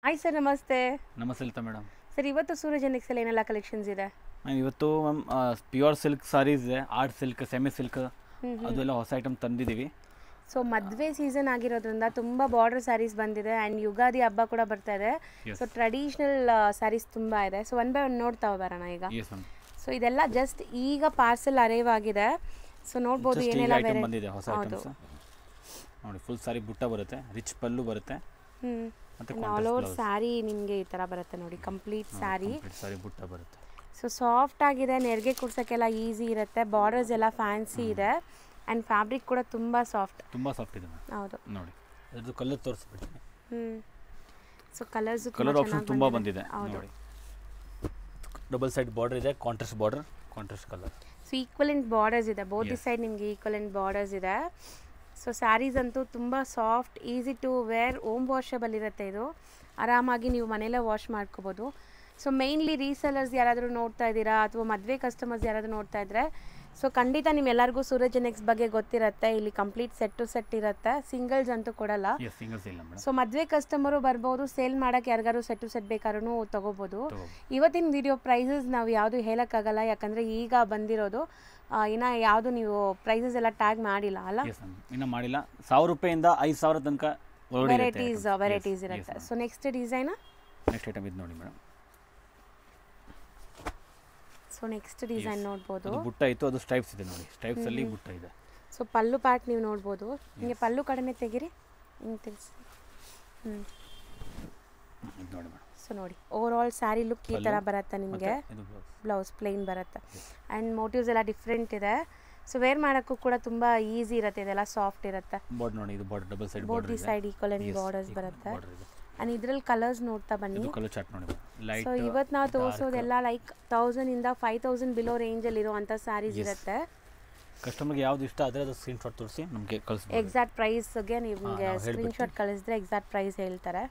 Hi sir, ನಮಸ್ತೆ. ನಮಸ್ತೆ Lata madam. Sir, ಇವತ್ತು ಸೂರಜ್ ಎಕ್ಸಲ್ಲಿ ಏನೆಲ್ಲ ಕಲೆಕ್ಷನ್ಸ್ ಇದೆ? ಮ್ಯಾಮ್ ಇವತ್ತು ಪ್ಯೂರ್ ಸಿಲ್ಕ್ ಸಾರೀಸ್ ಇದೆ, ಆರ್ಟ್ ಸಿಲ್ಕ್, ಸೆಮಿ ಸಿಲ್ಕ್, ಅದೆಲ್ಲ ಹೊಸ ಐಟಮ್ ತಂದಿದ್ದೀವಿ. ಸೊ ಮದುವೆ ಸೀಸನ್ ಆಗಿರೋದ್ರಿಂದ ತುಂಬ ಬಾರ್ಡರ್ ಸ್ಯಾರೀಸ್ ಬಂದಿದೆ ಆ್ಯಂಡ್ ಯುಗಾದಿ ಹಬ್ಬ ಕೂಡ ಬರ್ತಾ ಇದೆ. ಸೊ ಟ್ರೆಡಿಷ್ನಲ್ ಸ್ಯಾರೀಸ್ ತುಂಬ ಇದೆ. ಸೊ ಒನ್ ಬೈ ಒನ್ ನೋಡ್ತಾ ಬರೋಣ ಈಗ. ಸೊ ಇದೆಲ್ಲ ಜಸ್ಟ್ ಈಗ ಪಾರ್ಸೆಲ್ ಅರೈವ್ ಆಗಿದೆ. ಸೊ ನೋಡ್ಬೋದು ಏನೆಲ್ಲ ಬಂದಿದೆ ಹೊಸ ಐಟಮ್ಸ್ ನೋಡಿ. ಫುಲ್ ಸಾರಿ ಬುಟ್ಟ ಬರುತ್ತೆ, ರಿಚ್ ಪಲ್ಲು ಬರುತ್ತೆ, ಆಲ್ ಓವರ್ ಸ್ಯಾರಿ ನಿಮಗೆ ಈ ಥರ ಬರುತ್ತೆ ನೋಡಿ. ಕಂಪ್ಲೀಟ್ ಸ್ಯಾರಿ ಬುಟ್ಟ ಬರುತ್ತೆ. ಸೊ ಸಾಫ್ಟ್ ಆಗಿದೆ, ನೆರಿಗೆ ಕುಡ್ಸೋಕ್ಕೆಲ್ಲ ಈಸಿ ಇರುತ್ತೆ. ಬಾರ್ಡರ್ಸ್ ಎಲ್ಲ ಫ್ಯಾನ್ಸಿ ಇದೆ ಆ್ಯಂಡ್ ಫ್ಯಾಬ್ರಿಕ್ ಕೂಡ ತುಂಬ ಸಾಫ್ಟ್ ಇದೆ. ಹೌದು ನೋಡಿ, ಅದ್ರದ್ದು ಕಲರ್ ತೋರಿಸ್ಬಿಡ್ತೀನಿ. ಸೊ ಕಲರ್ ಆಪ್ಷನ್ ತುಂಬ ಬಂದಿದೆ ನೋಡಿ. ಡಬಲ್ ಸೈಡ್ ಬಾರ್ಡರ್ ಇದೆ, contrast colour. So equivalent borders ಇದೆ, ಬೋತ್ ದಿ ಸೈಡ್ ನಿಮಗೆ ಈಕ್ವಲೆಂಟ್ ಬಾರ್ಡರ್ಸ್ ಇದೆ. ಸೊ ಸ್ಯಾರೀಸ್ ಅಂತೂ ತುಂಬ soft, easy to wear, home washable ಇರುತ್ತೆ. ಇದು ಆರಾಮಾಗಿ ನೀವು ಮನೆಯಲ್ಲೇ ವಾಶ್ ಮಾಡ್ಕೋಬೋದು. ಸೊ ಮೇಯ್ನ್ಲಿ ರೀಸೆಲರ್ಸ್ ಯಾರಾದರೂ ನೋಡ್ತಾ ಇದ್ದೀರಾ ಅಥವಾ ಮದುವೆ ಕಸ್ಟಮರ್ಸ್ ಯಾರಾದರೂ ನೋಡ್ತಾ ಇದ್ದರೆ, ಸೊ ಖಂಡಿತ ನಿಮ್ಮೆಲ್ಲರಿಗೂ ಸೂರಜ್ ಎಕ್ಸ್ ಬಗ್ಗೆ ಗೊತ್ತಿರುತ್ತೆ. ಇಲ್ಲಿ ಕಂಪ್ಲೀಟ್ ಸೆಟ್ ಟು ಸೆಟ್ ಇರುತ್ತೆ, ಸಿಂಗಲ್ಸ್ ಅಂತೂ ಕೊಡಲ್ಲ. ಸೊ ಮದುವೆ ಕಸ್ಟಮರು ಬರ್ಬೋದು, ಸೇಲ್ ಮಾಡೋಕ್ಕೆ ಯಾರಿಗಾರು ಸೆಟ್ ಟು ಸೆಟ್ ಬೇಕಾದ್ರೂ ತೊಗೋಬೋದು. ಇವತ್ತಿನ ವಿಡಿಯೋ ಪ್ರೈಸಸ್ ನಾವು ಯಾವುದು ಹೇಳೋಕ್ಕಾಗಲ್ಲ, ಯಾಕಂದರೆ ಈಗ ಬಂದಿರೋದು. ಇನ್ನು ಯಾವುದು ನೀವು ಪ್ರೈಸಸ್ ಎಲ್ಲ ಟ್ಯಾಗ್ ಮಾಡಿಲ್ಲ ಅಲ್ಲ? ಇನ್ನು ಮಾಡಿಲ್ಲ. 1000 ರೂಪಾಯಿಂದ 5000 ತನಕ ವೆರೈಟೀಸ್ ಇರುತ್ತೆ. So next design, next item ಇದು ನೋಡಿ ಮೇಡಮ್. ಸೊ ನೆಕ್ಸ್ಟ್ ಡಿಸೈನ್ ನೋಡ್ಬೋದು. ಬುಟ್ಟ ಇತ್ತು, ಅದು ಸ್ಟ್ರೈಪ್ಸ್ ಇದೆ ನೋಡಿ. ಸ್ಟ್ರೈಪ್ಸ್ ಅಲ್ಲಿ ಬುಟ್ಟ ಇದೆ. ಸೊ ಪಲ್ಲು ಪಾರ್ಟ್ ನೀವು ನೋಡ್ಬೋದು. ನಿಮಗೆ ಪಲ್ಲು ಕಡಿಮೆ ತೆಗಿರಿ, ಹಿಂಗೆ ತಿಳಿಸಿ. ನೋಡಿ ಮೇಡಮ್. ಸೊ ನೋಡಿ, ಓವರ್ ಆಲ್ ಸ್ಯಾರಿ ಲುಕ್ ಈ ಥರ ಬರುತ್ತೆ ನಿಮಗೆ. ಬ್ಲೌಸ್ ಪ್ಲೇನ್ ಬರುತ್ತೆ ಆ್ಯಂಡ್ ಮೋಟಿವ್ಸ್ ಎಲ್ಲ ಡಿಫ್ರೆಂಟ್ ಇದೆ. ಸೊ ವೇರ್ ಮಾಡೋಕ್ಕೂ ಕೂಡ ತುಂಬ ಈಸಿ ಇರುತ್ತೆ. ಇದೆಲ್ಲ ಸಾಫ್ಟ್ ಇರುತ್ತೆ. ಬಾರ್ಡರ್ ನೋಡಿ, ಇದು border double side both the side equivalent borders ಬರುತ್ತೆ. ಆ್ಯಂಡ್ ಇದರಲ್ಲಿ ಕಲರ್ಸ್ ನೋಡ್ತಾ ಬನ್ನಿ. ಕಲರ್ ಚಾರ್ಟ್ ನೋಡಿ. ಸೊ ಇವತ್ತು ನಾವು ತೋರಿಸೋದೆಲ್ಲ ಲೈಕ್ 1000 ಇಂದ 5000 ಬಿಲೋ ರೇಂಜಲ್ಲಿ ಇರುವಂಥ ಸ್ಯಾರೀಸ್ ಇರುತ್ತೆ. ಕಸ್ಟಮರ್ಗೆ ಯಾವ್ದು ಇಷ್ಟ ಆದರೆ ಅದು ಸ್ಕ್ರೀನ್ ಶಾಟ್ ತೋರಿಸಿ ನಮಗೆ ಕಳಿಸ್ಬೋದು. ಎಕ್ಸಾಕ್ಟ್ ಪ್ರೈಸ್ಗೆ ನಿಮಗೆ ಸ್ಕ್ರೀನ್ ಶಾಟ್ ಕಳಿಸಿದ್ರೆ ಎಕ್ಸಾಕ್ಟ್ ಪ್ರೈಸ್ ಹೇಳ್ತಾರೆ.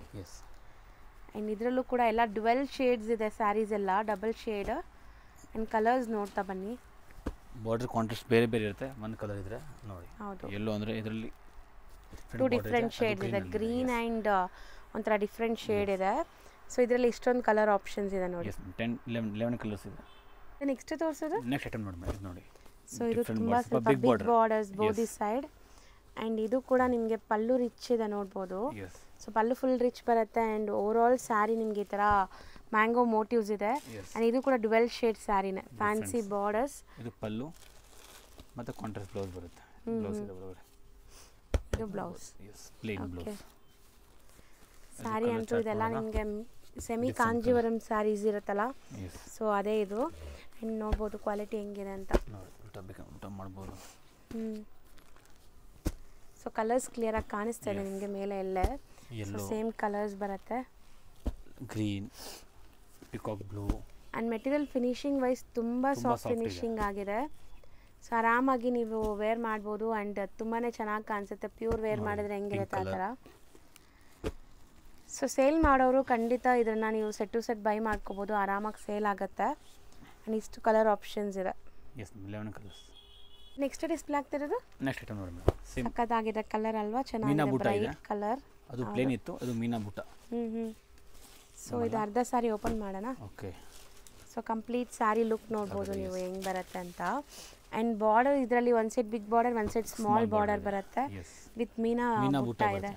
ಆ್ಯಂಡ್ ಇದರಲ್ಲೂ ಕೂಡ ಎಲ್ಲ ಡ್ವೆಲ್ ಶೇಡ್ಸ್ ಇದೆ ಸ್ಯಾರೀಸ್ ಎಲ್ಲ, ಡಬಲ್ ಶೇಡ್. ಆ್ಯಂಡ್ ಕಲರ್ಸ್ ನೋಡ್ತಾ ಬನ್ನಿ. ಬಾರ್ಡರ್ ಕಾಂಟ್ರಾಸ್ಟ್ ಬೇರೆ ಬೇರೆ ಇರುತ್ತೆ. ಒಂದು ಕಲರ್ ಇದ್ರೆ ನೋಡಿ. ಹೌದು, ಎಲ್ಲೋ ಅಂದರೆ ಇದರಲ್ಲಿ 2 ಡಿಫ್ರೆಂಟ್ ಶೇಡ್ಸ್ ಇದೆ, ಗ್ರೀನ್ ಆ್ಯಂಡ್ ಒಂಥರ ಡಿಫ್ರೆಂಟ್ ಶೇಡ್ ಇದೆ. ಸೊ ಇದರಲ್ಲಿ ಇಷ್ಟೊಂದು ಕಲರ್ ಆಪ್ಷನ್ಸ್ ಇದೆ ನೋಡಿ. 11 ಕಲರ್ಸ್ ಇದೆ. ನೆಕ್ಸ್ಟ್ ತೋರಿಸೋದು ನೆಕ್ಸ್ಟ್ ಐಟಮ್ ನೋಡಿ ನೋಡಿ. ಸೊ ಇದು ತುಂಬ ಸ್ವಲ್ಪ big borders both the side. And ಇದು ಕೂಡ ನಿಮಗೆ ಪಲ್ಲು ರಿಚ್ ಇದೆ ನೋಡ್ಬೋದು. ಸೊ ಪಲ್ಲು ಫುಲ್ ರಿಚ್ ಬರುತ್ತೆ ಆ್ಯಂಡ್ ಓವರ್ ಆಲ್ ಸ್ಯಾರಿ ನಿಮಗೆ ಈ ಥರ ಮ್ಯಾಂಗೋ ಮೋಟಿವ್ಸ್ ಇದೆ. ಆ್ಯಂಡ್ ಇದು ಕೂಡ ಡ್ವೆಲ್ ಶೇಡ್ ಸ್ಯಾರಿನೇ, ಫ್ಯಾನ್ಸಿ ಬಾರ್ಡರ್ಸ್. ಇದು ಪಲ್ಲು ಮತ್ತು ಕಾಂಟ್ರಾಸ್ಟ್ ಬ್ಲೌಸ್ ಬರುತ್ತೆ. ಬ್ಲೌಸ್ ಇದೆ ಬರೋದು. ಇದು ಬ್ಲೌಸ್, ಪ್ಲೇನ್ ಬ್ಲೌಸ್. ಸ್ಯಾರಿ ಅಂತೂ ಇದೆಲ್ಲ ನಿಮಗೆ ಸೆಮಿ ಕಾಂಜೀವರಂ ಸ್ಯಾರೀಸ್ ಇರುತ್ತಲ್ಲ, ಸೊ ಅದೇ ಇದು. ಆ್ಯಂಡ್ ನೋಡ್ಬೋದು ಕ್ವಾಲಿಟಿ ಹೆಂಗಿದೆ ಅಂತ. ಊಟ ಮಾಡ್ಬೋದು. ಸೊ ಕಲರ್ಸ್ ಕ್ಲಿಯರಾಗಿ ಕಾಣಿಸ್ತಾ ಇದೆ ನಿಮಗೆ ಮೇಲೆ ಎಲ್ಲೇ. ಸೊ ಸೇಮ್ ಕಲರ್ಸ್ ಬರುತ್ತೆ, green, peacock blue. And material finishing wise ತುಂಬ ಸಾಫ್ಟ್ ಫಿನಿಶಿಂಗ್ ಆಗಿದೆ. ಸೊ ಆರಾಮಾಗಿ ನೀವು ವೇರ್ ಮಾಡ್ಬೋದು ಆ್ಯಂಡ್ ತುಂಬಾ ಚೆನ್ನಾಗಿ ಕಾಣಿಸುತ್ತೆ. ಪ್ಯೂರ್ ವೇರ್ ಮಾಡಿದ್ರೆ ಹೆಂಗಿರುತ್ತೆ ಆ ಥರ. ಸೊ ಸೇಲ್ ಮಾಡೋರು ಖಂಡಿತ ಇದನ್ನು ನೀವು ಸೆಟ್ ಟು ಸೆಟ್ ಬೈ ಮಾಡ್ಕೋಬೋದು, ಆರಾಮಾಗಿ ಸೇಲ್ ಆಗುತ್ತೆ. ಆ್ಯಂಡ್ ಇಷ್ಟು ಕಲರ್ ಆಪ್ಷನ್ಸ್ ಇದೆ. 11 ಕಲರ್ಸ್. ನೆಕ್ಸ್ಟ್ ಡಿಸ್ಪ್ಲೇ ಆಗ್ತಿರೋದು ನೆಕ್ಸ್ಟ್ ಐಟಮ್ ನೋಡಿ ಮೇಡಮ್. ಸಕ್ಕತ್ತಾಗಿದೆ ಕಲರ್ ಅಲ್ವಾ? ಚೆನ್ನಾಗಿದೆ, ಬ್ರೈಟ್ ಕಲರ್. ಅದು ಪ್ಲೇನ್ ಇತ್ತು, ಅದು ಮೀನಾ ಬುಟ್ಟ. ಸೊ ಇದು ಅರ್ಧ ಸಾರಿ ಓಪನ್ ಮಾಡೋಣ. Okay. So complete sari look ನೋಡ್ಬೋದು ನೀವು ಹೆಂಗೆ ಬರುತ್ತೆ ಅಂತ. ಆ್ಯಂಡ್ ಬಾರ್ಡರ್ ಇದರಲ್ಲಿ ಒಂದು ಸೈಡ್ ಬಿಗ್ ಬಾರ್ಡರ್, ಒಂದು ಸೈಡ್ ಸ್ಮಾಲ್ ಬಾರ್ಡರ್ ಬರುತ್ತೆ ವಿತ್ ಮೀನಾ ಬುಟ್ಟ ಇದೆ.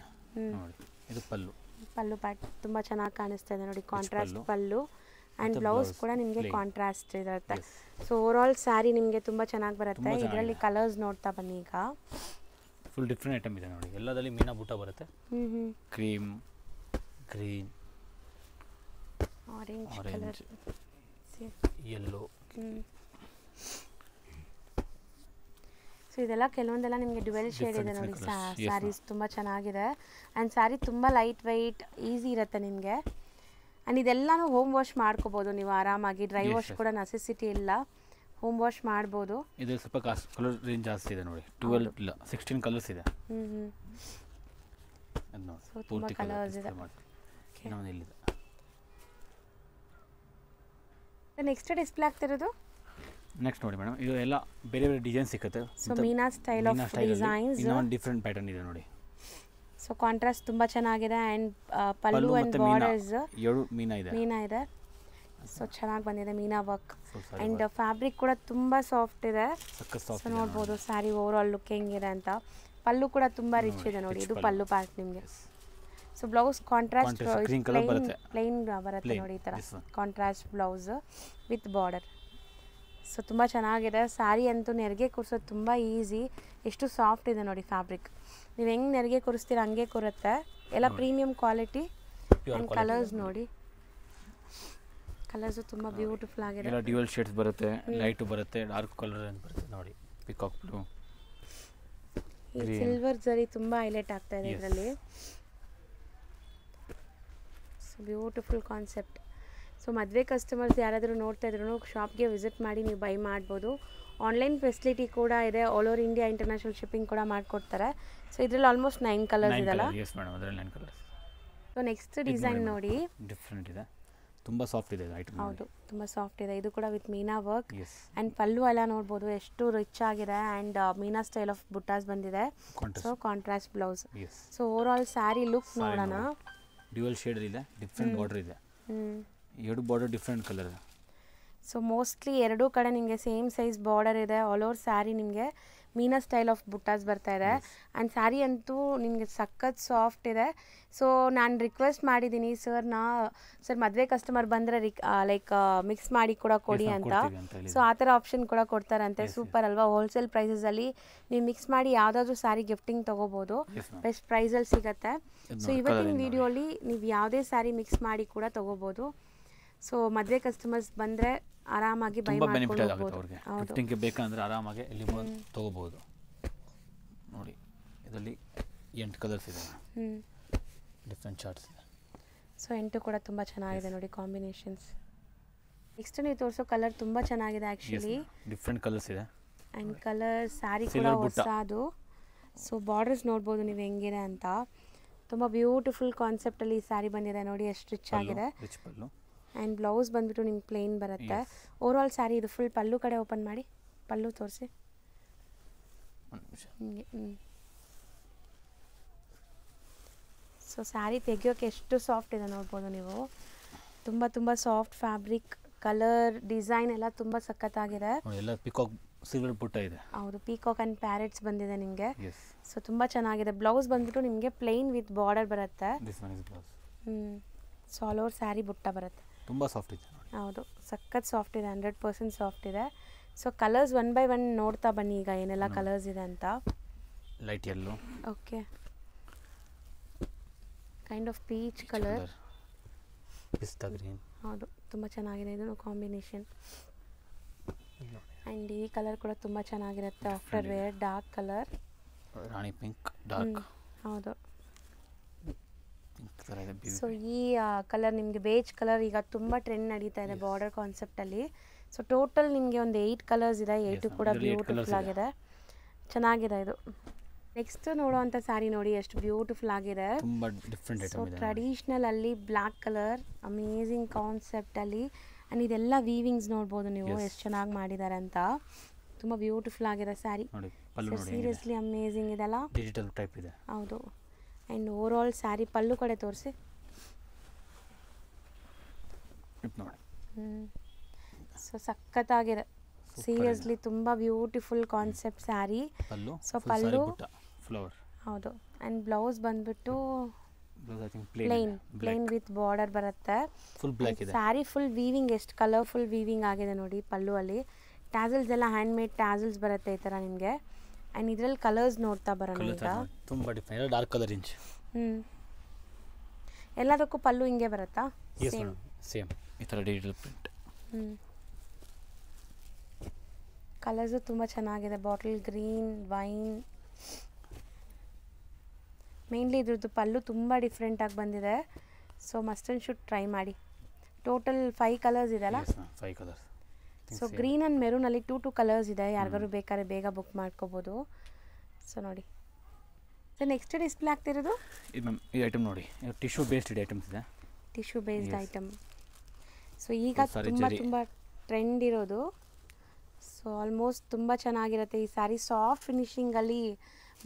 ಇದು ಪಲ್ಲು. ಪಲ್ಲು ಪ್ಯಾಟ್ ತುಂಬ ಚೆನ್ನಾಗಿ ಕಾಣಿಸ್ತಾ ಇದೆ ನೋಡಿ, ಕಾಂಟ್ರಾಸ್ಟ್ ಪಲ್ಲು. ಆ್ಯಂಡ್ ಬ್ಲೌಸ್ ಕೂಡ ನಿಮಗೆ ಕಾಂಟ್ರಾಸ್ಟ್ ಇರುತ್ತೆ. ಸೊ ಓವರ್ ಆಲ್ ಸ್ಯಾರಿ ನಿಮಗೆ ತುಂಬ ಚೆನ್ನಾಗಿ ಬರುತ್ತೆ. ಇದರಲ್ಲಿ ಕಲರ್ಸ್ ನೋಡ್ತಾ ಬನ್ನಿ ಈಗ. ಫುಲ್ ಡಿಫ್ರೆಂಟ್ ಐಟಮ್ ಇದೆ ನೋಡಿ. ಎಲ್ಲದಲ್ಲಿ ಮೀನಾ ಬುಟ್ಟ ಬರುತ್ತೆ. Cream, green, orange colour, yellow. So ಇದೆಲ್ಲ ಕೆಲವೊಂದೆಲ್ಲ ನಿಮಗೆ ಡ್ಯುವೆಲ್ ಶೇಡ್ ಇದೆ ನೋಡಿ. ಸ್ಯಾರೀಸ್ ತುಂಬ ಚೆನ್ನಾಗಿದೆ ಆ್ಯಂಡ್ ಸ್ಯಾರಿ ತುಂಬ ಲೈಟ್ ವೆಯ್ಟ್, ಈಸಿ ಇರುತ್ತೆ ನಿಮಗೆ. ಆ್ಯಂಡ್ ಇದೆಲ್ಲನೂ ಹೋಮ್ ವಾಶ್ ಮಾಡ್ಕೋಬೋದು ನೀವು ಆರಾಮಾಗಿ. ಡ್ರೈ ವಾಶ್ ಕೂಡ ನೆಸೆಸಿಟಿ ಇಲ್ಲ, ಹೋಮ್ ವಾಶ್ ಮಾಡ್ಬೋದು. ಇದು ಸ್ವಲ್ಪ ಕಲರ್ ರೇಂಜ್ ಜಾಸ್ತಿ ಇದೆ ನೋಡಿ. 12 ಇಲ್ಲ 16 ಕಲರ್ಸ್ ಇದೆ. ಸೊ ತುಂಬ ಕಲರ್ಸ್ ಇದೆ. ನೆಕ್ಸ್ಟ್ ಡಿಸ್ಪ್ಲೇ ಆಗ್ತಿರೋದು. ನೆಕ್ಸ್ಟ್ ನೋಡಿ ಮೇಡಮ್, ಇದು ಎಲ್ಲ ಬೇರೆ ಬೇರೆ ಡಿಸೈನ್ ಸಿಗುತ್ತೆ. So Meena style of designs, ಇನ್ನೊಂದು ಡಿಫ್ರೆಂಟ್ ಪ್ಯಾಟರ್ನ್ ಇದೆ ನೋಡಿ. ಸೊ ಸೊ ಕಾಂಟ್ರಾಸ್ಟ್ ತುಂಬ ಚೆನ್ನಾಗಿದೆ ಆ್ಯಂಡ್ ಪಲ್ಲು ಪಲ್ಲು ಆ್ಯಂಡ್ ಮತ್ತೆ ಮೀನಾ ಬಾರ್ಡರ್ಸ್ ಎರಡು ಮೀನಾ ಇದೆ. ಮೀನಾ ಇದೆ. ಸೊ ಚೆನ್ನಾಗಿ ಬಂದಿದೆ Meena work Full saree and fabric ಕೂಡ ತುಂಬ ಸಾಫ್ಟ್ ಇದೆ. ಸಖತ್ ಸೊ ಸಾಫ್ಟ್ ನೋಡ್ಬೋದು ಸ್ಯಾರಿ ಓವರ್ ಆಲ್ ಲುಕ್ ಹೆಂಗಿದೆ ಅಂತ. ಪಲ್ಲು ಕೂಡ ತುಂಬ ರಿಚ್ ಇದೆ ನೋಡಿ, ಇದು ಪಲ್ಲು ಪಾರ್ಟ್ ನಿಮಗೆ. So blouse contrast green colour ಬರುತ್ತೆ. ಪ್ಲೈನ್ ಬರುತ್ತೆ Plain, ನೋಡಿ ಈ ಥರ this one. Contrast blouse with border. So ತುಂಬ ಚೆನ್ನಾಗಿದೆ. ಸ್ಯಾರಿ ಅಂತೂ ನೆರಿಗೆ ಕೂರಿಸೋದು ತುಂಬ ಈಸಿ. ಎಷ್ಟು ಸಾಫ್ಟ್ ಇದೆ ನೋಡಿ ಫ್ಯಾಬ್ರಿಕ್. ನೀವು ಹೆಂಗೆ ನೆರಿಗೆ ಕೂರಿಸ್ತೀರ ಹಂಗೆ ಕೂರುತ್ತೆ. ಎಲ್ಲ ಪ್ರೀಮಿಯಂ ಕ್ವಾಲಿಟಿ ಆ್ಯಂಡ್ ಕಲರ್ಸ್ ನೋಡಿ, ಕಲರ್ಸು ತುಂಬ ಬ್ಯೂಟಿಫುಲ್ ಆಗಿದೆ. ಎಲ್ಲ ಡ್ಯುಯಲ್ ಶೇಡ್ಸ್ ಬರುತ್ತೆ, ಲೈಟು ಬರುತ್ತೆ, ಡಾರ್ಕ್ ಕಲರ್ ಅಂತ ಬರುತ್ತೆ ನೋಡಿ. ಪಿಕಾಕ್ ಬ್ಲೂ, ಈ ಸಿಲ್ವರ್ ಜರಿ ತುಂಬ ಹೈಲೈಟ್ ಆಗ್ತಾ ಇದೆ ಇದರಲ್ಲಿ. So beautiful concept. ಸೊ ಮದುವೆ ಕಸ್ಟಮರ್ಸ್ ಯಾರಾದರೂ ನೋಡ್ತಾ ಇದ್ರು ಶಾಪ್ಗೆ ವಿಸಿಟ್ ಮಾಡಿ ನೀವು ಬೈ ಮಾಡ್ಬೋದು. ಆನ್ಲೈನ್ ಫೆಸಿಲಿಟಿ ಕೂಡ ಇದೆ. All over India international shipping ಕೂಡ ಮಾಡಿಕೊಡ್ತಾರೆ. ಸೊ ಇದರಲ್ಲಿ ಆಲ್ಮೋಸ್ಟ್ 9 ಕಲರ್ಸ್ ಇದೆಲ್ಲ. ಎಸ್ ಮೇಡಮ್, ಅದರಲ್ಲಿ 9 ಕಲರ್ಸ್. ಸೊ ನೆಕ್ಸ್ಟ್ ಡಿಸೈನ್ ನೋಡಿ, ಡಿಫ್ರೆಂಟ್ ಇದೆ, ತುಂಬ ಸಾಫ್ಟ್ ಇದೆ ಐಟಮ್. ಹೌದು ತುಂಬ ಸಾಫ್ಟ್ ಇದೆ. ಇದು ಕೂಡ with Meena work yes. And pallu ಎಲ್ಲ ನೋಡ್ಬೋದು ಎಷ್ಟು ರಿಚ್ ಆಗಿದೆ and Meena style of buttas ಬಂದಿದೆ. So contrast blouse. Yes. So over all sari look ನೋಡೋಣ. ಡ್ಯುಯಲ್ ಶೇಡ್ ಇದೆ, ಡಿಫ್ರೆಂಟ್ ಬಾರ್ಡರ್ ಇದೆ, ಎರಡು border different colour. So mostly ಎರಡೂ ಕಡೆ ನಿಮಗೆ ಸೇಮ್ ಸೈಜ್ ಬಾರ್ಡರ್ ಇದೆ. ಆಲ್ ಓವರ್ ಸ್ಯಾರಿ ನಿಮಗೆ ಮೀನಾ ಸ್ಟೈಲ್ ಆಫ್ ಬುಟ್ಟಾಸ್ ಬರ್ತಾ ಇದೆ. ಆ್ಯಂಡ್ ಸ್ಯಾರಿ ಅಂತೂ ನಿಮಗೆ ಸಖತ್ ಸಾಫ್ಟ್ ಇದೆ. ಸೊ ನಾನು ರಿಕ್ವೆಸ್ಟ್ ಮಾಡಿದ್ದೀನಿ ಸರ್ ಮದುವೆ ಕಸ್ಟಮರ್ ಬಂದರೆ ಲೈಕ್ ಮಿಕ್ಸ್ ಮಾಡಿ ಕೂಡ ಕೊಡಿ ಅಂತ. ಸೊ ಆ ಥರ ಆಪ್ಷನ್ ಕೂಡ ಕೊಡ್ತಾರಂತೆ. ಸೂಪರ್ ಅಲ್ವಾ? ಹೋಲ್ಸೇಲ್ ಪ್ರೈಸಸಲ್ಲಿ ನೀವು ಮಿಕ್ಸ್ ಮಾಡಿ ಯಾವುದಾದ್ರೂ ಸ್ಯಾರಿ ಗಿಫ್ಟಿಂಗ್ ತೊಗೋಬೋದು, ಬೆಸ್ಟ್ ಪ್ರೈಸಲ್ಲಿ ಸಿಗುತ್ತೆ. ಸೊ ಇವತ್ತಿನ ವಿಡಿಯೋಲಿ ನೀವು ಯಾವುದೇ ಸ್ಯಾರಿ ಮಿಕ್ಸ್ ಮಾಡಿ ಕೂಡ ತೊಗೋಬೋದು. ಸೊ ಮದುವೆ ಕಸ್ಟಮರ್ಸ್ ಬಂದರೆ ಆರಾಮಾಗಿ ಬೈ ಮಾಡ್ಕೊಂಡು ಹೋಗ್ಬೋದು. ಗಿಫ್ಟಿಂಗ್ಗೆ ಬೇಕಂದ್ರೆ ಆರಾಮಾಗಿ ಇಲ್ಲಿ ತೊಗೋಬೋದು ನೋಡಿ. ಇದರಲ್ಲಿ 8 ಕಲರ್ಸ್ ಇದೆ, ಡಿಫ್ರೆಂಟ್ ಚಾರ್ಟ್ಸ್ ಇದೆ. ಸೊ 8 ಕೂಡ ತುಂಬ ಚೆನ್ನಾಗಿದೆ ನೋಡಿ ಕಾಂಬಿನೇಷನ್ಸ್. ನೆಕ್ಸ್ಟ್ ನೀವು ತೋರಿಸೋ ಕಲರ್ ತುಂಬ ಚೆನ್ನಾಗಿದೆ ಆ್ಯಕ್ಚುಲಿ, ಡಿಫ್ರೆಂಟ್ ಕಲರ್ಸ್ ಇದೆ. ಆ್ಯಂಡ್ ಕಲರ್ ಸ್ಯಾರಿ ಕೂಡ ಹೊಸದು. ಸೊ ಬಾರ್ಡರ್ಸ್ ನೋಡ್ಬೋದು ನೀವು ಹೆಂಗಿದೆ ಅಂತ. ತುಂಬ ಬ್ಯೂಟಿಫುಲ್ ಕಾನ್ಸೆಪ್ಟಲ್ಲಿ ಈ ಸ್ಯಾರಿ ಬಂದಿದೆ ನೋಡಿ, ಎಷ್ಟು ರಿಚ್ ಆಗಿದೆ. ಆ್ಯಂಡ್ ಬ್ಲೌಸ್ ಬಂದುಬಿಟ್ಟು ನಿಮ್ಗೆ ಪ್ಲೇನ್ ಬರುತ್ತೆ. ಓವರ್ ಆಲ್ ಸ್ಯಾರಿ ಇದು ಫುಲ್ ಪಲ್ಲು ಕಡೆ ಓಪನ್ ಮಾಡಿ, ಪಲ್ಲು ತೋರಿಸಿ. ಸೊ ಸ್ಯಾರಿ ತೆಗಿಯೋಕ್ಕೆ ಎಷ್ಟು ಸಾಫ್ಟ್ ಇದೆ ನೋಡ್ಬೋದು ನೀವು. ತುಂಬ ತುಂಬ ಸಾಫ್ಟ್ ಫ್ಯಾಬ್ರಿಕ್, ಕಲರ್ ಡಿಸೈನ್ ಎಲ್ಲ ತುಂಬ ಸಖತ್ತಾಗಿದೆ. ಎಲ್ಲ ಪಿಕಾಕ್ ಸಿಲ್ವರ್ ಬುಟ್ಟ ಇದೆ. ಹೌದು, ಪೀಕಾಕ್ ಆ್ಯಂಡ್ ಪ್ಯಾರೆಟ್ಸ್ ಬಂದಿದೆ ನಿಮಗೆ. ಸೊ ತುಂಬ ಚೆನ್ನಾಗಿದೆ. ಬ್ಲೌಸ್ ಬಂದುಬಿಟ್ಟು ನಿಮಗೆ ಪ್ಲೇನ್ ವಿತ್ ಬಾರ್ಡರ್ ಬರುತ್ತೆ. ಸೊ ಆಲ್ ಓವರ್ ಸ್ಯಾರಿ ಬುಟ್ಟ ಬರುತ್ತೆ. ತುಂಬ ಸಾಫ್ಟ್ ಇದೆ. ಹೌದು, ಸಖತ್ ಸಾಫ್ಟ್ ಇದೆ, 100% ಸಾಫ್ಟ್ ಇದೆ. ಸೊ ಕಲರ್ಸ್ 1 by 1 ನೋಡ್ತಾ ಬನ್ನಿ ಈಗ ಏನೆಲ್ಲ ಕಲರ್ಸ್ ಇದೆ ಅಂತ. Light yellow, okay, kind of peach colour, ಪಿಸ್ತಾ ಗ್ರೀನ್. ಹೌದು, ತುಂಬ ಚೆನ್ನಾಗಿದೆ ಇದು ಕಾಂಬಿನೇಷನ್. ಆ್ಯಂಡ್ ಈ ಕಲರ್ ಕೂಡ ತುಂಬ ಚೆನ್ನಾಗಿರುತ್ತೆ. ಆಫ್ಟರ್ ವೇರ್ ಡಾರ್ಕ್ ಕಲರ್, ರಾಣಿ ಪಿಂಕ್ ಡಾರ್ಕ್. ಹೌದು. ಸೊ ಈ ಕಲರ್ ನಿಮಗೆ ಬೇಜ್ ಕಲರ್ ಈಗ ತುಂಬ ಟ್ರೆಂಡ್ ನಡೀತಾ ಇದೆ ಬಾರ್ಡರ್ ಕಾನ್ಸೆಪ್ಟಲ್ಲಿ. ಸೊ ಟೋಟಲ್ ನಿಮಗೆ ಒಂದು 8 ಕಲರ್ಸ್ ಇದೆ. 8 ಕೂಡ ಬ್ಯೂಟಿಫುಲ್ ಆಗಿದೆ, ಚೆನ್ನಾಗಿದೆ ಇದು. ನೆಕ್ಸ್ಟ್ ನೋಡುವಂಥ ಸ್ಯಾರಿ ನೋಡಿ ಎಷ್ಟು ಬ್ಯೂಟಿಫುಲ್ ಆಗಿದೆ. ಸೊ ಟ್ರೆಡಿಷ್ನಲ್ ಅಲ್ಲಿ ಬ್ಲ್ಯಾಕ್ ಕಲರ್, ಅಮೇಝಿಂಗ್ ಕಾನ್ಸೆಪ್ಟಲ್ಲಿ. ಆ್ಯಂಡ್ ಇದೆಲ್ಲ ವೀವಿಂಗ್ಸ್ ನೋಡ್ಬೋದು ನೀವು ಎಷ್ಟು ಚೆನ್ನಾಗಿ ಮಾಡಿದ್ದಾರೆ ಅಂತ. ತುಂಬ ಬ್ಯೂಟಿಫುಲ್ ಆಗಿದೆ ಸ್ಯಾರಿ. ಸೀರಿಯಸ್ಲಿ ಅಮೇಝಿಂಗ್ ಇದೆಲ್ಲ, ಡಿಜಿಟಲ್ ಟೈಪ್ ಇದೆ. ಹೌದು. ಆ್ಯಂಡ್ ಓವರ್ ಆಲ್ ಸ್ಯಾರಿ ಪಲ್ಲು ಕಡೆ ತೋರಿಸಿ. ಸೊ ಸಖತ್ತಾಗಿದೆ, ಸೀರಿಯಸ್ಲಿ ತುಂಬ ಬ್ಯೂಟಿಫುಲ್ ಕಾನ್ಸೆಪ್ಟ್ ಸ್ಯಾರಿ. ಸೊ ಪಲ್ಲು ಫ್ಲವರ್, ಹೌದು. ಆ್ಯಂಡ್ ಬ್ಲೌಸ್ ಬಂದ್ಬಿಟ್ಟು ಪ್ಲೇನ್ ವಿತ್ ಬಾರ್ಡರ್ ಬರುತ್ತೆ. ಸ್ಯಾರಿ ಫುಲ್ ವೀವಿಂಗ್, ಎಷ್ಟು ಕಲರ್ಫುಲ್ ವೀವಿಂಗ್ ಆಗಿದೆ ನೋಡಿ ಪಲ್ಲು ಅಲ್ಲಿ. ಟ್ಯಾಸಲ್ಸ್ ಎಲ್ಲ ಹ್ಯಾಂಡ್ ಮೇಡ್ ಟ್ಯಾಸಲ್ಸ್ ಬರುತ್ತೆ ಈ ಥರ ನಿಮಗೆ. ಆ್ಯಂಡ್ ಇದರಲ್ಲಿ ಕಲರ್ಸ್ ನೋಡ್ತಾ ಬರೋಣ ಈಗ. ತುಂಬ ಡಿಫ್ರೆಂಟ್ ಡಾರ್ಕ್ ಕಲರ್ ಇಂಚ್. ಎಲ್ಲದಕ್ಕೂ ಪಲ್ಲು ಹಿಂಗೆ ಬರುತ್ತಾ? ಸೇಮ್ ಈ ಥರ ಡಿಜಿಟಲ್ ಪ್ರಿಂಟ್. ಕಲರ್ಸು ತುಂಬ ಚೆನ್ನಾಗಿದೆ. Bottle green, wine. ಮೇನ್ಲಿ ಇದ್ರದ್ದು ಪಲ್ಲು ತುಂಬ ಡಿಫ್ರೆಂಟಾಗಿ ಬಂದಿದೆ. So must and should try ಮಾಡಿ. ಟೋಟಲ್ 5 ಕಲರ್ಸ್ ಇದೆಲ್ಲ. 5 ಕಲರ್ಸ್. ಸೊ ಗ್ರೀನ್ ಆ್ಯಂಡ್ ಮೆರೂನಲ್ಲಿ 2 ಕಲರ್ಸ್ ಇದೆ. ಯಾರಿಗಾರು ಬೇಕಾದ್ರೆ ಬೇಗ ಬುಕ್ ಮಾಡ್ಕೋಬೋದು. ಸೊ ನೋಡಿ, ಸೊ ನೆಕ್ಸ್ಟ್ ಡಿಸ್ಪ್ಲೇ ಆಗ್ತಿರೋದು ಈ ಐಟಮ್ ನೋಡಿ, ಟಿಶ್ಯೂ ಬೇಸ್ಡ್ ಐಟಮ್ಸ್ ಇದೆ. Tissue based item. ಸೊ ಈಗ ತುಂಬ ತುಂಬ ಟ್ರೆಂಡ್ ಇರೋದು. ಸೊ ಆಲ್ಮೋಸ್ಟ್ ತುಂಬ ಚೆನ್ನಾಗಿರುತ್ತೆ ಈ ಸ್ಯಾರಿ. ಸಾಫ್ಟ್ ಫಿನಿಶಿಂಗಲ್ಲಿ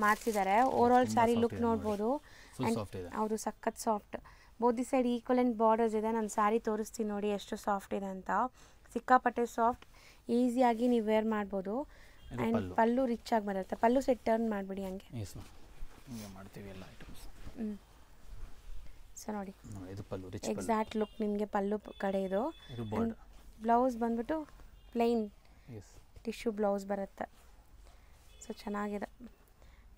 ಮಾಡಿಸಿದ್ದಾರೆ. ಓವರ್ ಆಲ್ ಸ್ಯಾರಿ ಲುಕ್ ನೋಡ್ಬೋದು. ಫುಲ್ ಸಾಫ್ಟ್ ಇದೆ. ಹೌದು, ಸಖತ್ soft. Both the side equivalent borders ಇದೆ. ನಾನು ಸ್ಯಾರಿ ತೋರಿಸ್ತೀನಿ ನೋಡಿ ಎಷ್ಟು ಸಾಫ್ಟ್ ಇದೆ ಅಂತ. ಸಿಕ್ಕಾಪಟ್ಟೆ ಸಾಫ್ಟ್, ಈಸಿಯಾಗಿ ನೀವು ವೇರ್ ಮಾಡ್ಬೋದು. ಆ್ಯಂಡ್ ಪಲ್ಲು ರಿಚ್ ಆಗಿ ಬರುತ್ತೆ. ಪಲ್ಲು ಸೆಟ್ ಟರ್ನ್ ಮಾಡಿಬಿಡಿ ಹಂಗೆ. ಹಿಂಗೆ ಮಾಡ್ತೀವಿ ಎಲ್ಲ ಐಟಮ್ಸ್. ಸೊ ನೋಡಿ, ಇದು ಪಲ್ಲು ರಿಚ್ ಎಕ್ಸಾಕ್ಟ್ ಲುಕ್ ನಿಮಗೆ ಪಲ್ಲು ಕಡೆ ಇದು. ಬಾರ್ಡರ್. ಬ್ಲೌಸ್ ಬಂದ್ಬಿಟ್ಟು ಪ್ಲೈನ್ ಎಸ್ ಟಿಶ್ಯೂ ಬ್ಲೌಸ್ ಬರುತ್ತೆ. ಸೊ ಚೆನ್ನಾಗಿದೆ.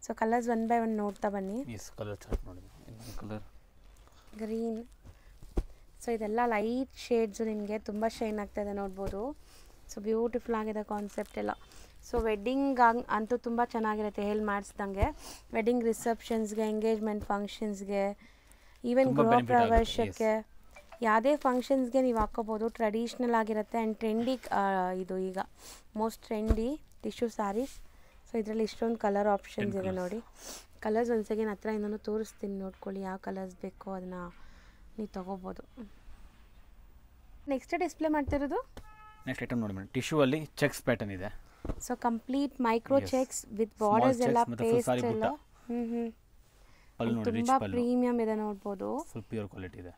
ಸೊ ಕಲರ್ಸ್ 1 by 1 ನೋಡ್ತಾ ಬನ್ನಿ. ಎಸ್, ಕಲರ್ ಚಾರ್ಟ್ ನೋಡಿ. ಇನ್ನೊಂದು ಕಲರ್ ಗ್ರೀನ್. ಸೊ ಇದೆಲ್ಲ ಲೈಟ್ ಶೇಡ್ಸು, ನಿಮಗೆ ತುಂಬ ಶೈನ್ ಆಗ್ತಾಯಿದೆ ನೋಡ್ಬೋದು. ಸೊ ಬ್ಯೂಟಿಫುಲ್ ಆಗಿದೆ ಕಾನ್ಸೆಪ್ಟ್ ಎಲ್ಲ. ಸೊ ವೆಡ್ಡಿಂಗ್ ಅಂತೂ ತುಂಬ ಚೆನ್ನಾಗಿರುತ್ತೆ ಹೇಳಿ ಮಾಡಿಸ್ದಂಗೆ. ವೆಡ್ಡಿಂಗ್ ರಿಸೆಪ್ಷನ್ಸ್ಗೆ, ಎಂಗೇಜ್ಮೆಂಟ್ ಫಂಕ್ಷನ್ಸ್ಗೆ, ಈವನ್ ಗೃಹ ಪ್ರವೇಶಕ್ಕೆ, ಯಾವುದೇ ಫಂಕ್ಷನ್ಸ್ಗೆ ನೀವು ಹಾಕ್ಕೋಬೋದು. ಟ್ರೆಡಿಷ್ನಲ್ ಆಗಿರುತ್ತೆ ಆ್ಯಂಡ್ ಟ್ರೆಂಡಿ. ಇದು ಈಗ most trendy tissue saris. So ಇದರಲ್ಲಿ ಇಷ್ಟೊಂದು ಕಲರ್ ಆಪ್ಷನ್ಸ್ ಇದೆ ನೋಡಿ. ಕಲರ್ಸ್ ಒಂದು ಸೆಕೆಂಡ್ ಹತ್ರ ಇನ್ನೂ ತೋರಿಸ್ತೀನಿ, ನೋಡ್ಕೊಳ್ಳಿ ಯಾವ ಕಲರ್ಸ್ ಬೇಕೋ ಅದನ್ನು ನೀವು ತೊಗೋಬೋದು. ನೆಕ್ಸ್ಟ್ ಡಿಸ್ಪ್ಲೇ ಮಾಡ್ತಿರೋದು ನೆಕ್ಸ್ಟ್ ಐಟಮ್ ನೋಡಿ ಮೇಡಮ್. ಟಿಶ್ಯೂ ಅಲ್ಲಿ ಚೆಕ್ಸ್ ಪ್ಯಾಟರ್ನ್ ಇದೆ. So complete micro cheques with borders ಎಲ್ಲ, ಪೇಸ್ಟ್ ಎಲ್ಲ. ತುಂಬ ಪ್ರೀಮಿಯಂ ಇದೆ ನೋಡ್ಬೋದು. ಫುಲ್ ಪ್ಯೂರ್ ಕ್ವಾಲಿಟಿ ಇದೆ.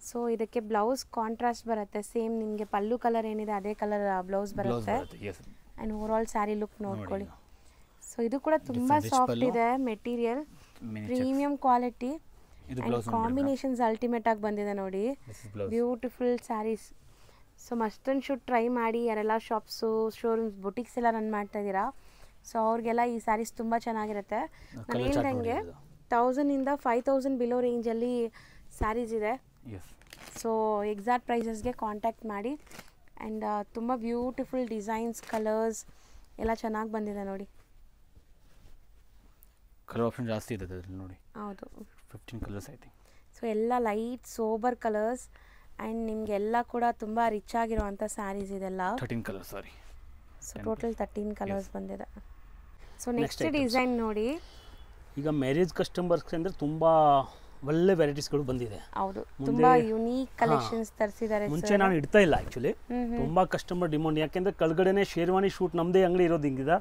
ಸೊ ಇದಕ್ಕೆ ಬ್ಲೌಸ್ ಕಾಂಟ್ರಾಸ್ಟ್ ಬರುತ್ತೆ. ಸೇಮ್ ನಿಮಗೆ ಪಲ್ಲು ಕಲರ್ ಏನಿದೆ ಅದೇ ಕಲರ್ ಬ್ಲೌಸ್ ಬರುತ್ತೆ. And over all sari look ನೋಡ್ಕೊಳ್ಳಿ. ಸೊ ಇದು ಕೂಡ ತುಂಬ ಸಾಫ್ಟ್ ಇದೆ material, premium quality. Combinations ultimate ಆಗಿ ಬಂದಿದೆ ನೋಡಿ. Beautiful saris. So must and should try ಮಾಡಿ. ಯಾರೆಲ್ಲ ಶಾಪ್ಸು, ಶೋರೂಮ್ಸ್, ಬುಟಿಕ್ಸ್ ಎಲ್ಲ ರನ್ ಮಾಡ್ತಾ ಇದ್ದೀರಾ, ಸೊ ಅವ್ರಿಗೆಲ್ಲ ಈ ಸ್ಯಾರೀಸ್ ತುಂಬ ಚೆನ್ನಾಗಿರುತ್ತೆ. ನಾನು ಹೇಳ್ದಂಗೆ 1000 5000 ಬಿಲೋ ರೇಂಜಲ್ಲಿ ಸ್ಯಾರೀಸ್ ಇದೆ. ಸೊ ಎಕ್ಸಾಕ್ಟ್ ಪ್ರೈಸಸ್ಗೆ ಕಾಂಟ್ಯಾಕ್ಟ್ ಮಾಡಿ. ಆ್ಯಂಡ್ ತುಂಬ ಬ್ಯೂಟಿಫುಲ್ ಡಿಸೈನ್ಸ್, ಕಲರ್ಸ್ ಎಲ್ಲ ಚೆನ್ನಾಗಿ ಬಂದಿದೆ ನೋಡಿ. ಕಲರ್ ಆಪ್ಷನ್ ಜಾಸ್ತಿ ಇದೆ ಅದರಲ್ಲಿ ನೋಡಿ. ಹೌದು, 15 ಕಲರ್ಸ್ ಐ ಥಿಂಕ್. ಸೊ ಎಲ್ಲ ಲೈಟ್ ಸೋಬರ್ ಕಲರ್ಸ್ ಆ್ಯಂಡ್ ನಿಮಗೆಲ್ಲ ಕೂಡ ತುಂಬ ರಿಚ್ ಆಗಿರುವಂಥ ಸ್ಯಾರೀಸ್ ಇದೆಲ್ಲ. 13 ಕಲರ್ಸ್ ಸಾರಿ. ಸೊ ಟೋಟಲ್ 13 ಕಲರ್ಸ್ ಬಂದಿದೆ. ಸೊ ನೆಕ್ಸ್ಟ್ ಡಿಸೈನ್ ನೋಡಿ. ಈಗ ಮ್ಯಾರೇಜ್ ಕಸ್ಟಮರ್ಸ್ ಅಂದರೆ ತುಂಬ ಒಳ್ಳೆ ವೆರೈಟೀಸ್ಗಳು ಬಂದಿದೆ. ಹೌದು, ತುಂಬಾ ಯುನೀಕ್ ಕಲೆಕ್ಷನ್ಸ್ ತರಿಸಿದ್ದಾರೆ. ಮುಂಚೆ ನಾನು ಇಡ್ತಾ ಇಲ್ಲ ಆ್ಯಕ್ಚುಲಿ. ತುಂಬ ಕಸ್ಟಮರ್ ಡಿಮಾಂಡ್. ಯಾಕೆಂದರೆ ಕೆಳಗಡೆನೆ ಶೇರ್ವಾನಿ ಶೂಟ್ ನಮ್ಮದೇ ಅಂಗಡಿ ಇರೋದು ಹಿಂಗಿದೆ.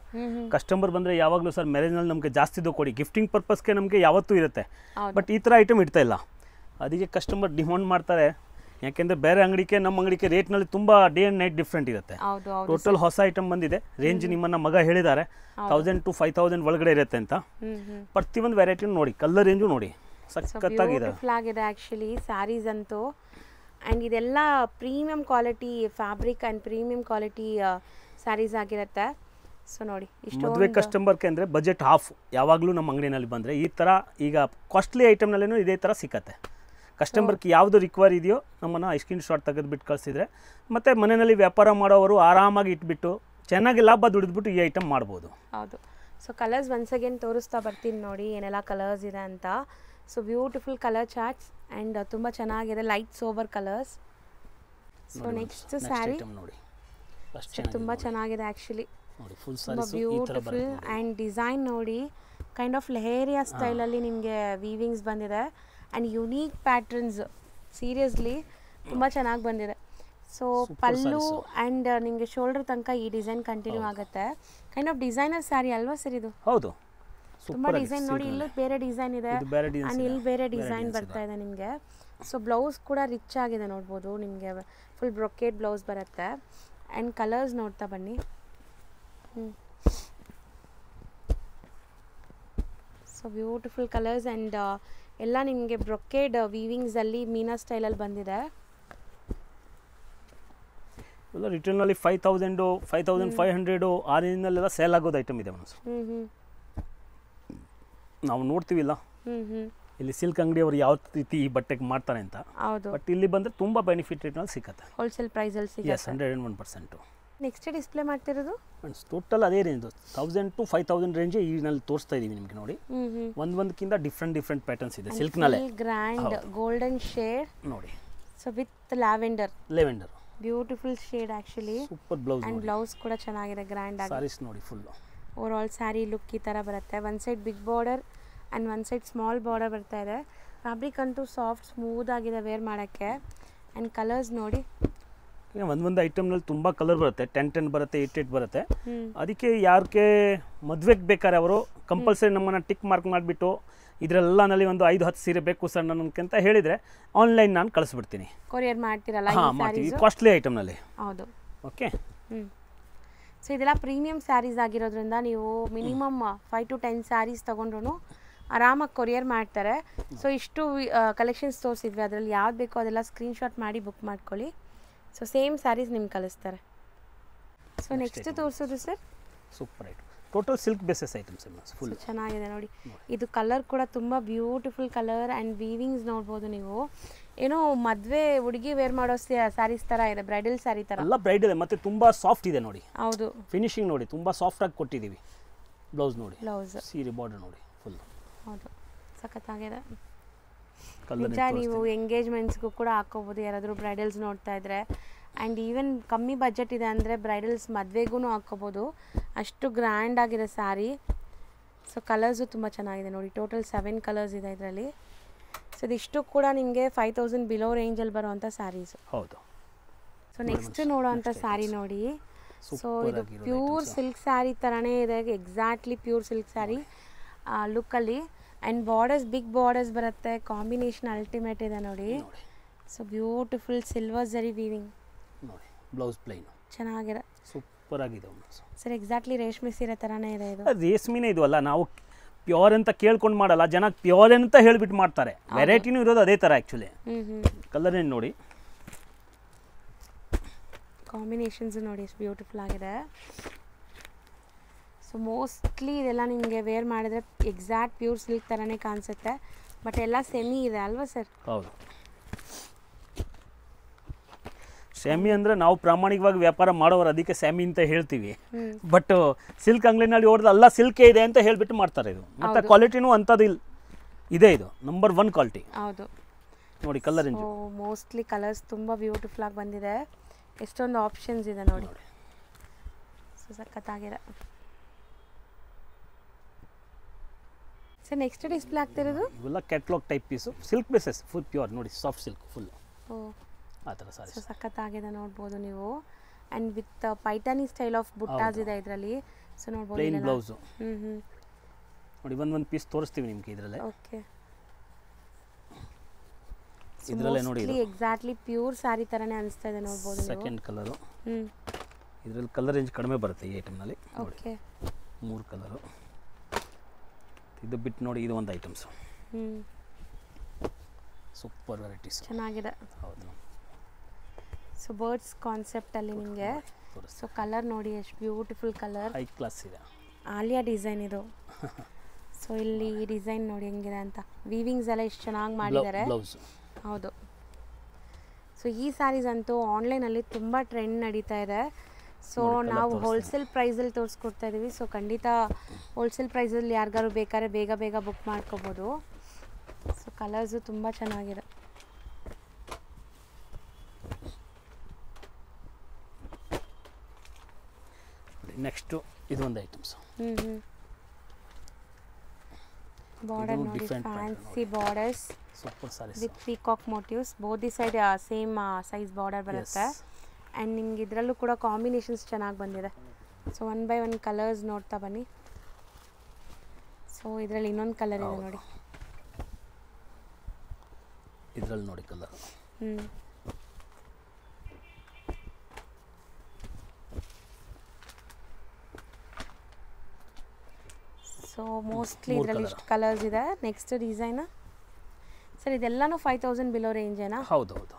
ಕಸ್ಟಮರ್ ಬಂದರೆ ಯಾವಾಗಲೂ ಸರ್ ಮ್ಯಾರೇಜ್ನಲ್ಲಿ ನಮಗೆ ಜಾಸ್ತಿದು ಕೊಡಿ, ಗಿಫ್ಟಿಂಗ್ ಪರ್ಪಸ್ಗೆ ನಮಗೆ ಯಾವತ್ತೂ ಇರುತ್ತೆ. ಬಟ್ ಈ ಥರ ಐಟಮ್ ಇಡ್ತಾ ಇಲ್ಲ. ಅದಕ್ಕೆ ಕಸ್ಟಮರ್ ಡಿಮಾಂಡ್ ಮಾಡ್ತಾರೆ. ಯಾಕೆಂದರೆ ಬೇರೆ ಅಂಗಡಿಗೆ ನಮ್ಮ ಅಂಗಡಿಗೆ ರೇಟ್ನಲ್ಲಿ ತುಂಬ ಡೇ ಆ್ಯಂಡ್ ನೈಟ್ ಡಿಫ್ರೆಂಟ್ ಇರುತ್ತೆ. ಟೋಟಲ್ ಹೊಸ ಐಟಮ್ ಬಂದಿದೆ. ರೇಂಜ್ ನಿಮ್ಮನ್ನ ಮಗ ಹೇಳಿದ್ದಾರೆ 1000 to 5000 ಒಳಗಡೆ ಇರುತ್ತೆ ಅಂತ. ಪ್ರತಿಯೊಂದು ವೆರೈಟಿ ನೋಡಿ, ಕಲರ್ ರೇಂಜು ನೋಡಿ, ಸಖತ್ತಾಗಿದೆ. ಆ್ಯಕ್ಚುಲಿ ಸ್ಯಾರೀಸ್ ಅಂತೂ. ಆ್ಯಂಡ್ ಇದೆಲ್ಲ premium quality fabric and premium quality saris ಆಗಿರುತ್ತೆ. ಸೊ ನೋಡಿ, ಮದುವೆ ಕಸ್ಟಮರ್ಗೆ ಅಂದರೆ ಬಜೆಟ್ ಹಾಫ್. ಯಾವಾಗಲೂ ನಮ್ಮ ಅಂಗಡಿನಲ್ಲಿ ಬಂದರೆ ಈ ಥರ ಈಗ ಕಾಸ್ಟ್ಲಿ ಐಟಮ್ನಲ್ಲೂ ಇದೇ ಥರ ಸಿಕ್ಕತ್ತೆ. ಕಸ್ಟಮರ್ಗೆ ಯಾವುದು ರಿಕ್ವೈರ್ ಇದೆಯೋ ನಮ್ಮನ್ನು ಸ್ಕ್ರೀನ್ ಶಾಟ್ ತೆಗೆದುಬಿಟ್ಟು ಕಳಿಸಿದ್ರೆ, ಮತ್ತು ಮನೆಯಲ್ಲಿ ವ್ಯಾಪಾರ ಮಾಡೋರು ಆರಾಮಾಗಿ ಇಟ್ಬಿಟ್ಟು ಚೆನ್ನಾಗಿ ಲಾಭ ದುಡಿದ್ಬಿಟ್ಟು ಈ ಐಟಮ್ ಮಾಡ್ಬೋದು. ಹೌದು. ಸೊ ಕಲರ್ಸ್ ಒನ್ಸ್ ಅಗೇನ್ ತೋರಿಸ್ತಾ ಬರ್ತೀನಿ ನೋಡಿ ಏನೆಲ್ಲ ಕಲರ್ಸ್ ಇದೆ ಅಂತ. So beautiful colour charts and ತುಂಬ ಚೆನ್ನಾಗಿದೆ, light sober colours. So next sari ನೋಡಿ, ತುಂಬ ಚೆನ್ನಾಗಿದೆ ಆ್ಯಕ್ಚುಲಿ. ತುಂಬ ಬ್ಯೂಟಿಫುಲ್ ಆ್ಯಂಡ್ ಡಿಸೈನ್ ನೋಡಿ, ಕೈಂಡ್ ಆಫ್ ಲೆಹೇರಿಯಾ ಸ್ಟೈಲಲ್ಲಿ ನಿಮಗೆ ವೀವಿಂಗ್ಸ್ ಬಂದಿದೆ ಆ್ಯಂಡ್ ಯುನೀಕ್ ಪ್ಯಾಟ್ರನ್ಸ್. ಸೀರಿಯಸ್ಲಿ ತುಂಬ ಚೆನ್ನಾಗಿ ಬಂದಿದೆ. ಸೊ ಪಲ್ಲು ಆ್ಯಂಡ್ ನಿಮಗೆ ಶೋಲ್ಡರ್ ತನಕ ಈ ಡಿಸೈನ್ ಕಂಟಿನ್ಯೂ ಆಗುತ್ತೆ. ಕೈಂಡ್ ಆಫ್ ಡಿಸೈನರ್ ಸ್ಯಾರಿ ಅಲ್ವಾ ಸರ್ ಇದು? ಹೌದು, ತುಂಬ ಡಿಸೈನ್ ನೋಡಿ. ಇಲ್ಲೂ ಬೇರೆ ಡಿಸೈನ್ ಇದೆ ಆ್ಯಂಡ್ ಇಲ್ಲಿ ಬೇರೆ ಡಿಸೈನ್ ಬರ್ತಾ ಇದೆ ನಿಮಗೆ. ಸೊ ಬ್ಲೌಸ್ ಕೂಡ ರಿಚ್ ಆಗಿದೆ ನೋಡ್ಬೋದು. ನಿಮಗೆ ಫುಲ್ ಬ್ರೊಕೇಡ್ ಬ್ಲೌಸ್ ಬರುತ್ತೆ. ಆ್ಯಂಡ್ ಕಲರ್ಸ್ ನೋಡ್ತಾ ಬನ್ನಿ. ಸೊ ಬ್ಯೂಟಿಫುಲ್ ಕಲರ್ಸ್ ಆ್ಯಂಡ್ ಎಲ್ಲ ನಿಮಗೆ ಬ್ರೊಕೇಡ್ ವೀವಿಂಗ್ಸಲ್ಲಿ ಮೀನಾ ಸ್ಟೈಲಲ್ಲಿ ಬಂದಿದೆ. ಎಲ್ಲ ರಿಟರ್ನಲ್ಲಿ 5000 5500 ಆ ರೇಂಜ್ನಲ್ಲೆಲ್ಲ ಸೇಲ್ ಆಗೋದು ಐಟಮ್ ಇದೆ ಮನಸ್ಸು. ನಾವು ನೋಡ್ತೀವಿಲ್ಲ ಇಲ್ಲಿ ಸಿಲ್ಕ್ ಅಂಗಡಿಯವರು ಯಾವ ರೀತಿ ಈ ಬಟ್ಟೆಗೆ ಮಾಡ್ತಾರೆ ಅಂತ. ಹೌದು, ಬಟ್ ಇಲ್ಲಿ ಬಂದರೆ ತುಂಬ ಬೆನಿಫಿಟ್ ರೇಟ್ನಲ್ಲಿ ಸಿಗುತ್ತೆ. ಹೋಲ್ಸೇಲ್ ಪ್ರೈಸಲ್ಲಿ ಸಿಗುತ್ತೆ. 101%. ನೆಕ್ಸ್ಟ್ ಡಿಸ್ಪ್ಲೇ ಮಾಡ್ತಿರೋದು ಟೋಟಲ್ ಅದೇ ರೇಂಜು 1000 to 5000 ರೇಂಜ್ ಈನಲ್ಲಿ ತೋರಿಸ್ತಾ ಇದೀವಿ ನಿಮಗೆ ನೋಡಿ. ಒಂದಕ್ಕಿಂತ ಡಿಫ್ರೆಂಟ್ ಪ್ಯಾಟರ್ನ್ಸ್ ಇದೆ ಸಿಲ್ಕ್ನಲ್ಲೇ. ಗ್ರ್ಯಾಂಡ್ ಗೋಲ್ಡನ್ ಶೇಡ್ ನೋಡಿ. So with lavender beautiful shade actually. Super blouse and blouse ಕೂಡ ಚೆನ್ನಾಗಿದೆ, ಗ್ರ್ಯಾಂಡ್ ಆಗಿ. ಸಾರೀಸ್ ನೋಡಿ full over all sari look ಈ ಥರ ಬರುತ್ತೆ. One side big border and one side small border ಬರ್ತಾ ಇದೆ. ಫ್ಯಾಬ್ರಿಕ್ ಅಂತೂ ಸಾಫ್ಟ್ ಸ್ಮೂತ್ ಆಗಿದೆ ವೇರ್ ಮಾಡೋಕ್ಕೆ. ಆ್ಯಂಡ್ ಕಲರ್ಸ್ ನೋಡಿ, ಒಂದೊಂದು ಐಟಮ್ನಲ್ಲಿ ತುಂಬ ಕಲರ್ ಬರುತ್ತೆ, 10 ಬರುತ್ತೆ, 8 ಬರುತ್ತೆ. ಅದಕ್ಕೆ ಯಾರಿಗೆ ಮದುವೆಗೆ ಬೇಕಾದ್ರೆ ಅವರು ಕಂಪಲ್ಸರಿ ನಮ್ಮನ್ನು ಟಿಕ್ ಮಾರ್ಕ್ ಮಾಡಿಬಿಟ್ಟು ಇದರೆಲ್ಲನಲ್ಲಿ ಒಂದು 5-10 ಸೀರೆ ಬೇಕು ಸರ್ ನನಗೆ ಅಂತ ಹೇಳಿದರೆ ಆನ್ಲೈನ್ ನಾನು ಕಳಿಸ್ಬಿಡ್ತೀನಿ. ಕೊರಿಯರ್ ಮಾಡ್ತೀರಲ್ಲ? ಹಾಂ ಮಾಡ್ತೀವಿ, ಕಾಸ್ಟ್ಲಿ ಐಟಮ್ನಲ್ಲಿ. ಹೌದು. ಓಕೆ. ಸೊ ಇದೆಲ್ಲ ಪ್ರೀಮಿಯಂ ಸ್ಯಾರೀಸ್ ಆಗಿರೋದ್ರಿಂದ ನೀವು ಮಿನಿಮಮ್ 5 to 10 ಸ್ಯಾರೀಸ್ ತೊಗೊಂಡ್ರು ಆರಾಮಾಗಿ ಕೊರಿಯರ್ ಮಾಡ್ತಾರೆ. ಸೊ ಇಷ್ಟು ಕಲೆಕ್ಷನ್ಸ್ ತೋರಿಸಿದ್ವಿ, ಅದರಲ್ಲಿ ಯಾವ್ದು ಬೇಕೋ ಅದೆಲ್ಲ ಸ್ಕ್ರೀನ್ಶಾಟ್ ಮಾಡಿ ಬುಕ್ ಮಾಡ್ಕೊಳ್ಳಿ. ಸೊ ಸೇಮ್ ಸ್ಯಾರೀಸ್ ನಿಮ್ಗೆ ಕಳಿಸ್ತಾರೆ. ಸೊ ನೆಕ್ಸ್ಟ್ ತೋರಿಸೋದು sir super item, total silk basis items full ಚೆನ್ನಾಗಿದೆ ನೋಡಿ. ಇದು ಕಲರ್ ಕೂಡ ತುಂಬ ಬ್ಯೂಟಿಫುಲ್ ಕಲರ್ ಆ್ಯಂಡ್ ವೀವಿಂಗ್ಸ್ ನೋಡ್ಬೋದು ನೀವು. ಏನೋ ಮದುವೆ ಹುಡುಗಿ ವೇರ್ ಮಾಡೋ ಸ್ಯಾರೀಸ್ ಥರ ಇದೆ, ಬ್ರೈಡಲ್ ಸ್ಯಾರಿ ಥರ ಎಲ್ಲ ಬ್ರೈಡಲ್ ಮತ್ತು ತುಂಬ ಸಾಫ್ಟ್ ಇದೆ ನೋಡಿ. ಹೌದು, ಫಿನಿಶಿಂಗ್ ನೋಡಿ ತುಂಬ ಸಾಫ್ಟಾಗಿ ಕೊಟ್ಟಿದ್ದೀವಿ. ಬ್ಲೌಸ್ ನೋಡಿ, ಬ್ಲೌಸ್ ಸೀರೆ ಬಾರ್ಡರ್ ನೋಡಿ ಫುಲ್. ಹೌದು, ಸಖತ್ತಾಗಿದೆ ಕಲರ್. ನಿಜ, ನೀವು ಎಂಗೇಜ್ಮೆಂಟ್ಸ್ಗೂ ಕೂಡ ಹಾಕೋಬೋದು ಯಾರಾದರೂ ಬ್ರೈಡಲ್ಸ್ ನೋಡ್ತಾ ಇದ್ರೆ. ಆ್ಯಂಡ್ ಈವನ್ ಕಮ್ಮಿ ಬಜೆಟ್ ಇದೆ ಅಂದರೆ ಬ್ರೈಡಲ್ಸ್ ಮದುವೆಗೂ ಹಾಕೋಬೋದು, ಅಷ್ಟು ಗ್ರ್ಯಾಂಡ್ ಆಗಿದೆ ಸ್ಯಾರಿ. ಸೊ ಕಲರ್ಸು ತುಂಬ ಚೆನ್ನಾಗಿದೆ ನೋಡಿ. ಟೋಟಲ್ 7 ಕಲರ್ಸ್ ಇದೆ ಇದರಲ್ಲಿ. ಸೊ ಇದಿಷ್ಟು ಕೂಡ ನಿಮಗೆ 5000 ಬಿಲೋ ರೇಂಜಲ್ಲಿ ಬರುವಂಥ ಸ್ಯಾರೀಸು. ಹೌದು. ಸೊ ನೆಕ್ಸ್ಟ್ ನೋಡೋವಂಥ ಸ್ಯಾರಿ ನೋಡಿ. ಸೊ ಇದು ಪ್ಯೂರ್ ಸಿಲ್ಕ್ ಸ್ಯಾರಿ ಥರನೇ ಇದೆ, ಎಕ್ಸಾಕ್ಟ್ಲಿ ಪ್ಯೂರ್ ಸಿಲ್ಕ್ ಸ್ಯಾರಿ ಲುಕ್ಕಲ್ಲಿ. ಆ್ಯಂಡ್ ಬಾರ್ಡರ್ಸ್ ಬಿಗ್ ಬಾರ್ಡರ್ಸ್ ಬರುತ್ತೆ, ಕಾಂಬಿನೇಷನ್ ಅಲ್ಟಿಮೇಟ್ ಇದೆ ನೋಡಿ. So beautiful silver zari weaving ನೋಡಿ. ಬ್ಲೌಸ್ ಪ್ಲೈನ್ ಚೆನ್ನಾಗಿದೆ, ಸೂಪರ್ ಆಗಿದೆ ಸರ್. ಎಕ್ಸಾಕ್ಟ್ಲಿ ರೇಷ್ಮೆ ಸೀರೆ ಥರನೇ ಇದೆ ಇದು. ರೇಷ್ಮೆನೇ ಇದು ಅಲ್ಲ, ನಾವು ಪ್ಯೂರ್ ಅಂತ ಕೇಳ್ಕೊಂಡು ಮಾಡಲ್ಲ, ಜನ ಪ್ಯೂರ್ ಅಂತ ಹೇಳ್ಬಿಟ್ಟು ಮಾಡ್ತಾರೆ. ವೆರೈಟಿನೂ ಇರೋದು ಅದೇ ಥರ ಆ್ಯಕ್ಚುಲಿ. ಕಲರ್ ಏನು ನೋಡಿ, ಕಾಂಬಿನೇಷನ್ಸ್ ನೋಡಿ ಎಷ್ಟು ಬ್ಯೂಟಿಫುಲ್ ಆಗಿದೆ. ಸೊ ಮೋಸ್ಟ್ಲಿ ಇದೆಲ್ಲ ನಿಮಗೆ ವೇರ್ ಮಾಡಿದ್ರೆ ಎಕ್ಸಾಕ್ಟ್ ಪ್ಯೂರ್ ಸಿಲ್ಕ್ ಥರನೇ ಕಾಣಿಸುತ್ತೆ, ಬಟ್ ಎಲ್ಲ ಸೆಮಿ ಇದೆ ಅಲ್ವಾ ಸರ್? ಹೌದು, ಸೆಮಿ ಅಂದರೆ ನಾವು ಪ್ರಾಮಾಣಿಕವಾಗಿ ವ್ಯಾಪಾರ ಮಾಡೋರು, ಅದಕ್ಕೆ ಸೆಮಿ ಅಂತ ಹೇಳ್ತೀವಿ. ಬಟ್ ಸಿಲ್ಕ್ ಅಂಗಡಿನಲ್ಲಿ ಹೊಡೆದು ಎಲ್ಲ ಸಿಲ್ಕೇ ಇದೆ ಅಂತ ಹೇಳ್ಬಿಟ್ಟು ಮಾಡ್ತಾರೆ. ಇದು ಮತ್ತು ಕ್ವಾಲಿಟಿನೂ ಅಂಥದ್ದು ಇದೆ, ಇದು ನಂಬರ್ 1 ಕ್ವಾಲಿಟಿ. ಹೌದು ನೋಡಿ ಕಲರ್ ರೇಂಜ್. ಮೋಸ್ಟ್ಲಿ ಕಲರ್ಸ್ ತುಂಬ ಬ್ಯೂಟಿಫುಲ್ ಆಗಿ ಬಂದಿದೆ, ಎಷ್ಟೊಂದು ಆಪ್ಷನ್ಸ್ ಇದೆ ನೋಡಿ. ಸೊ ಸಖತ್ತಾಗಿದೆ ಸರ್. ನೆಕ್ಸ್ಟ್ ಡಿಸ್ಪ್ಲೇ ಆಗ್ತಿರೋದು ಇವೆಲ್ಲ catalogue type piece, silk basis full pure ನೋಡಿ, ಸಾಫ್ಟ್ ಸಿಲ್ಕ್ ಫುಲ್ ಆ ಥರ ಸಾರಿ. ಸೊ ಸಖತ್ತಾಗಿದೆ ನೋಡ್ಬೋದು ನೀವು. ಆ್ಯಂಡ್ ವಿತ್ ಪೈಟಾನಿ ಸ್ಟೈಲ್ ಆಫ್ ಬುಟ್ಟಾಸ್ ಇದೆ ಇದರಲ್ಲಿ. ಸೊ ನೋಡ್ಬೋದು ಪ್ಲೇನ್ ಬ್ಲೌಸು ನೋಡಿ. ಒಂದು ಪೀಸ್ ತೋರಿಸ್ತೀವಿ ನಿಮಗೆ ಇದರಲ್ಲೇ. ಓಕೆ, ಇದರಲ್ಲೇ ನೋಡಿ, ಎಕ್ಸಾಕ್ಟ್ಲಿ ಪ್ಯೂರ್ ಸ್ಯಾರಿ ಥರನೇ ಅನಿಸ್ತಾ ಇದೆ ನೋಡ್ಬೋದು. Second colour. ಇದರಲ್ಲಿ ಕಲರ್ ರೇಂಜ್ ಕಡಿಮೆ ಬರುತ್ತೆ ಈ ಐಟಮ್ನಲ್ಲಿ. Okay, 3 colour. ಇದು ಬಿಟ್ಟು ನೋಡಿ, ಇದು ಒಂದು ಐಟಮ್ಸು. ಸೂಪರ್ ವೆರೈಟೀಸ್, ಚೆನ್ನಾಗಿದೆ. ಹೌದು. ಸೊ ಬರ್ಡ್ಸ್ ಕಾನ್ಸೆಪ್ಟಲ್ಲಿ ನಿಮಗೆ. ಸೊ ಕಲರ್ ನೋಡಿ ಎಷ್ಟು ಬ್ಯೂಟಿಫುಲ್ ಕಲರ್, ಹೈ ಕ್ಲಾಸ್ ಇದೆ. ಆಲಿಯಾ ಡಿಸೈನ್ ಇದು. ಸೊ ಇಲ್ಲಿ ಡಿಸೈನ್ ನೋಡಿ ಹೆಂಗಿದೆ ಅಂತ, ವೀವಿಂಗ್ಸ್ ಎಲ್ಲ ಎಷ್ಟು ಚೆನ್ನಾಗಿ ಮಾಡಿದ್ದಾರೆ. ಹೌದು. ಸೊ ಈ ಸ್ಯಾರೀಸ್ ಅಂತೂ ಆನ್ಲೈನಲ್ಲಿ ತುಂಬ ಟ್ರೆಂಡ್ ನಡೀತಾ ಇದೆ. ಸೊ ನಾವು ಹೋಲ್ಸೇಲ್ ಪ್ರೈಸಲ್ಲಿ ತೋರಿಸ್ಕೊಡ್ತಾ ಇದ್ದೀವಿ. ಸೊ ಖಂಡಿತ ಹೋಲ್ಸೇಲ್ ಪ್ರೈಸಲ್ಲಿ ಯಾರಿಗಾರು ಬೇಕಾದ್ರೆ ಬೇಗ ಬೇಗ ಬುಕ್ ಮಾಡ್ಕೋಬೋದು. ಸೊ ಕಲರ್ಸು ತುಂಬ ಚೆನ್ನಾಗಿದೆ. ನೆಕ್ಸ್ಟು ಇದೊಂದು ಐಟಮ್ಸ್. ಬಾರ್ಡರ್ ನೋಡಿ, fancy borders, super saris with peacock motifs. Both the side same size border ಬರುತ್ತೆ. ಆ್ಯಂಡ್ ನಿಮ್ಗೆ ಇದರಲ್ಲೂ ಕೂಡ ಕಾಂಬಿನೇಷನ್ಸ್ ಚೆನ್ನಾಗಿ ಬಂದಿದೆ. ಸೊ 1 by 1 ಕಲರ್ಸ್ ನೋಡ್ತಾ ಬನ್ನಿ. ಸೊ ಇದರಲ್ಲಿ ಇನ್ನೊಂದು ಕಲರ್ ಇದೆ ನೋಡಿ. ಇದರಲ್ಲಿ ನೋಡಿ ಕಲರ್. ಸೊ ಮೋಸ್ಟ್ಲಿ ಇದರಲ್ಲಿ ಇಷ್ಟು ಕಲರ್ಸ್ ಇದೆ. ನೆಕ್ಸ್ಟ್ ಡಿಸೈನ್ ಸರ್, ಇದೆಲ್ಲನೂ 5000 ಬಿಲೋ ರೇಂಜೇನಾ? ಹೌದು ಹೌದು.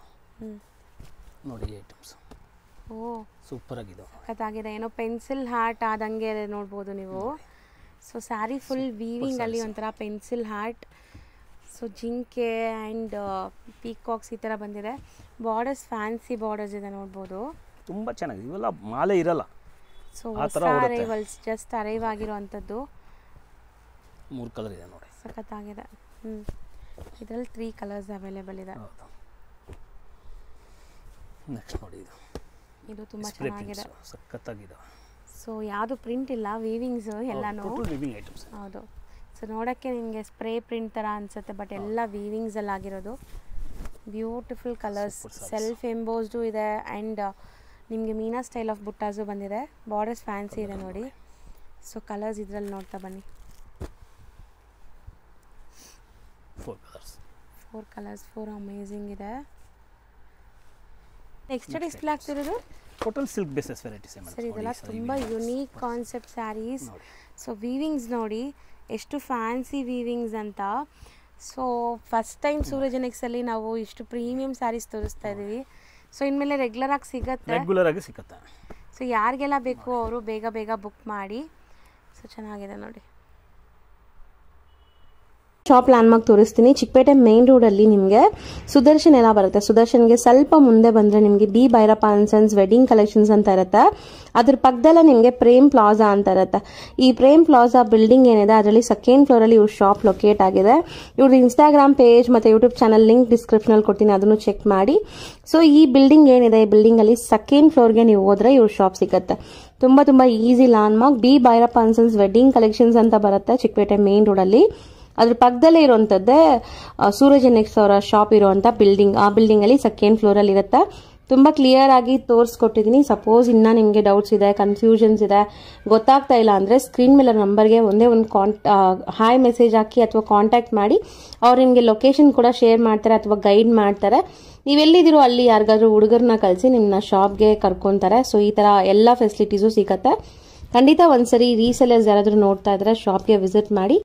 ನೋಡಿ ಐಟಮ್ಸ್. ಓ ಸೂಪರ್ ಆಗಿದೆ, ಸಖತ್ತಾಗಿದೆ. ಏನೋ ಪೆನ್ಸಿಲ್ ಹಾರ್ಟ್ ಆದಂಗೆ ನೋಡ್ಬೋದು ನೀವು. ಸೊ ಸ್ಯಾರಿ ಫುಲ್ ವೀವಿಂಗ್ ಅಲ್ಲಿ ಒಂಥರ ಪೆನ್ಸಿಲ್ ಹಾರ್ಟ್. ಸೊ ಜಿಂಕೆ ಆ್ಯಂಡ್ ಪೀಕಾಕ್ಸ್ ಈ ಥರ ಬಂದಿದೆ. ಬಾರ್ಡರ್ಸ್ ಫ್ಯಾನ್ಸಿ ಬಾರ್ಡರ್ಸ್ ಇದೆ ನೋಡ್ಬೋದು, ತುಂಬ ಚೆನ್ನಾಗಿದೆ. ಇವೆಲ್ಲ ಮಾಲೆ ಇರಲ್ಲ. ಸೊ ಹೊಸ ಅರೈವಲ್ಸ್, ಜಸ್ಟ್ ಅರೈವ್ ಆಗಿರೋವಂಥದ್ದು. 3 ಕಲರ್ ಇದೆ ನೋಡಿ, ಸಖತ್ತಾಗಿದೆ. ಇದರಲ್ಲಿ 3 ಕಲರ್ಸ್ ಅವೈಲೇಬಲ್ ಇದೆ. ನೆಕ್ಸ್ಟ್ ನೋಡಿ, ಇದು ತುಂಬ ಚೆನ್ನಾಗಿದೆ, ಸಖತ್ತಾಗಿದೆ. ಸೊ ಯಾವುದು ಪ್ರಿಂಟ್ ಇಲ್ಲ, ವೀವಿಂಗ್ಸ್ ಎಲ್ಲಾನು. Weaving items. ಹೌದು. ಸೊ ನೋಡೋಕ್ಕೆ ನಿಮಗೆ ಸ್ಪ್ರೇ ಪ್ರಿಂಟ್ ಥರ ಅನಿಸುತ್ತೆ, ಬಟ್ ಎಲ್ಲ ವೀವಿಂಗ್ಸಲ್ಲಿ ಆಗಿರೋದು. ಬ್ಯೂಟಿಫುಲ್ ಕಲರ್ಸ್, ಸೆಲ್ಫ್ ಎಂಬೋಸ್ಡು ಇದೆ ಆ್ಯಂಡ್ ನಿಮಗೆ ಮೀನಾ ಸ್ಟೈಲ್ ಆಫ್ ಬುಟ್ಟಾಸು ಬಂದಿದೆ. ಬಾರ್ಡರ್ಸ್ ಫ್ಯಾನ್ಸಿ ಇದೆ ನೋಡಿ. ಸೊ ಕಲರ್ಸ್ ಇದರಲ್ಲಿ ನೋಡ್ತಾ ಬನ್ನಿ. 4 ಕಲರ್ಸ್ 4 ಅಮೇಜಿಂಗ್ ಇದೆ. ನೆಕ್ಸ್ಟ್ ಡಿಸ್ಪ್ಲೇ ಆಗ್ತಿರೋದು total silk bases varieties sir. ಇದೆಲ್ಲ ತುಂಬ unique concept saris. So weavings ನೋಡಿ ಎಷ್ಟು ಫ್ಯಾನ್ಸಿ ವೀವಿಂಗ್ಸ್ ಅಂತ. ಸೊ ಫಸ್ಟ್ ಟೈಮ್ ಸೂರಜ್-ಎನ್-ಎಕ್ಸಲ್ಲಿ ನಾವು ಇಷ್ಟು ಪ್ರೀಮಿಯಂ ಸ್ಯಾರೀಸ್ ತೋರಿಸ್ತಾ ಇದ್ದೀವಿ. ಸೊ ಇನ್ಮೇಲೆ ರೆಗ್ಯುಲರ್ ಆಗಿ ಸಿಗುತ್ತೆ. ಸೊ ಯಾರಿಗೆಲ್ಲ ಬೇಕು ಅವರು ಬೇಗ ಬೇಗ ಬುಕ್ ಮಾಡಿ. ಸೊ ಚೆನ್ನಾಗಿದೆ ನೋಡಿ. ಶಾಪ್ ಲ್ಯಾಂಡ್ಮಾರ್ಕ್ ತೋರಿಸ್ತೀನಿ. ಚಿಕ್ಕಪೇಟೆ ಮೇನ್ ರೋಡಲ್ಲಿ ನಿಮಗೆ ಸುದರ್ಶನ್ ಎಲ್ಲ ಬರುತ್ತೆ. ಸುದರ್ಶನ್ಗೆ ಸ್ವಲ್ಪ ಮುಂದೆ ಬಂದರೆ ನಿಮಗೆ B Bhyrappa and sons wedding collections ಅಂತ ಇರುತ್ತೆ. ಅದ್ರ ಪಕ್ಕದಲ್ಲೇ ನಿಮಗೆ ಪ್ರೇಮ್ ಪ್ಲಾಜಾ ಅಂತ ಇರುತ್ತೆ. ಈ ಪ್ರೇಮ್ ಪ್ಲಾಜಾ ಬಿಲ್ಡಿಂಗ್ ಏನಿದೆ ಅದರಲ್ಲಿ ಸೆಕೆಂಡ್ ಫ್ಲೋರಲ್ಲಿ ಇವ್ರ ಶಾಪ್ ಲೊಕೇಟ್ ಆಗಿದೆ. ಇವ್ರ ಇನ್ಸ್ಟಾಗ್ರಾಮ್ ಪೇಜ್ ಮತ್ತು ಯೂಟ್ಯೂಬ್ ಚಾನಲ್ ಲಿಂಕ್ ಡಿಸ್ಕ್ರಿಪ್ಷನಲ್ಲಿ ಕೊಡ್ತೀನಿ, ಅದನ್ನು ಚೆಕ್ ಮಾಡಿ. ಸೊ ಈ ಬಿಲ್ಡಿಂಗ್ ಏನಿದೆ ಈ ಬಿಲ್ಡಿಂಗಲ್ಲಿ ಸೆಕೆಂಡ್ ಫ್ಲೋರ್ಗೆ ನೀವು ಹೋದ್ರೆ ಇವ್ರ ಶಾಪ್ ಸಿಗುತ್ತೆ. ತುಂಬ ತುಂಬ easy landmark. B Bhyrappa and sons wedding collections ಅಂತ ಬರುತ್ತೆ ಚಿಕ್ಕಪೇಟೆ ಮೇನ್ ರೋಡಲ್ಲಿ. ಅದ್ರ ಪಕ್ಕದಲ್ಲೇ ಇರುವಂಥದ್ದೇ ಸೂರಜ್-ಎನ್-ಎಕ್ಸ್ ಅವರ ಶಾಪ್ ಇರುವಂಥ ಬಿಲ್ಡಿಂಗ್. ಆ ಬಿಲ್ಡಿಂಗಲ್ಲಿ ಸೆಕೆಂಡ್ ಫ್ಲೋರಲ್ಲಿ ಇರುತ್ತೆ. ತುಂಬ ಕ್ಲಿಯರ್ ಆಗಿ ತೋರಿಸ್ಕೊಟ್ಟಿದ್ದೀನಿ. ಸಪೋಸ್ ಇನ್ನೂ ನಿಮಗೆ ಡೌಟ್ಸ್ ಇದೆ, ಕನ್ಫ್ಯೂಷನ್ಸ್ ಇದೆ, ಗೊತ್ತಾಗ್ತಾ ಇಲ್ಲ ಅಂದರೆ ಸ್ಕ್ರೀನ್ ಮೇಲೆ ನಂಬರ್ಗೆ ಒಂದೇ ಒಂದು ಹಾಯ್ ಮೆಸೇಜ್ ಹಾಕಿ ಅಥವಾ ಕಾಂಟ್ಯಾಕ್ಟ್ ಮಾಡಿ. ಅವ್ರು ನಿಮಗೆ ಲೊಕೇಶನ್ ಕೂಡ ಶೇರ್ ಮಾಡ್ತಾರೆ ಅಥವಾ ಗೈಡ್ ಮಾಡ್ತಾರೆ. ನೀವೆಲ್ಲಿದ್ದೀರೋ ಅಲ್ಲಿ ಯಾರಿಗಾದ್ರೂ ಹುಡುಗರನ್ನ ಕಳಿಸಿ ನಿಮ್ಮನ್ನ ಶಾಪ್ಗೆ ಕರ್ಕೊತಾರೆ. ಸೊ ಈ ಥರ ಎಲ್ಲ ಫೆಸಿಲಿಟೀಸು ಸಿಗುತ್ತೆ. ಖಂಡಿತ ಒಂದ್ಸರಿ ರೀಸೆಲರ್ಸ್ ಯಾರಾದರೂ ನೋಡ್ತಾ ಇದ್ರೆ ಶಾಪ್ಗೆ ವಿಸಿಟ್ ಮಾಡಿ.